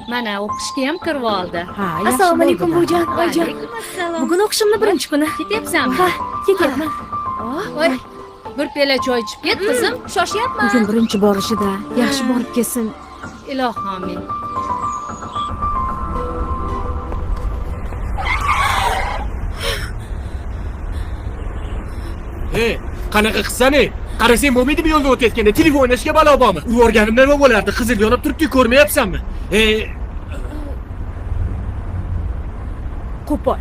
Mana o'qishga ham kirib oldi. Ha, Assalomu alaykum buvijon, oyijon. Alaykum assalom. Bugun o'qishimni birinchi kuni. Ketyapsanmi? Ha, ketyapman. Voy, bir piyola choy ichib ket, qizim. Shoshyapman. Bugun birinchi borishida yaxshi borib kelsin. Ilohim amin. Qanaqa qilsani? Qarasang bo'lmaydimi yo'lda o'tayotganda telefon o'ynashga balo bormi? Urganimda nima bo'lardi? Qizil yonib turibdi, ko'rmayapsanmi? Qo'pol.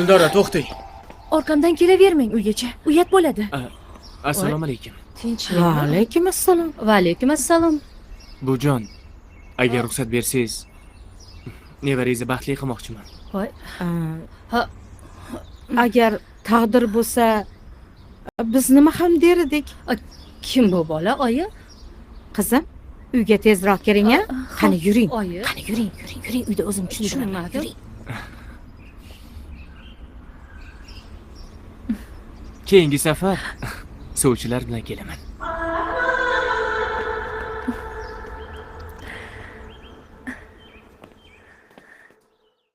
Dildora, to'xtang. Orqamdan kelavermang uygacha. Uyat bo'ladi. Assalomu alaykum. Tinchlik. Va alaykum assalom. Va alaykum assalom. Bujon, agar ruxsat bersangiz, nevarangizni baxtli qilmoqchiman. Voy. Ha, agar taqdir bo'lsa, biz nima ham der edik? Kim bu bola, oyi? Qizim, uyga tezroq kiring-a. Qani yuring. Oyi. Qani yuring. Uyda o'zim tushundiraman. Tushunmadim. Keyingi safar sovchilar bilan kelaman.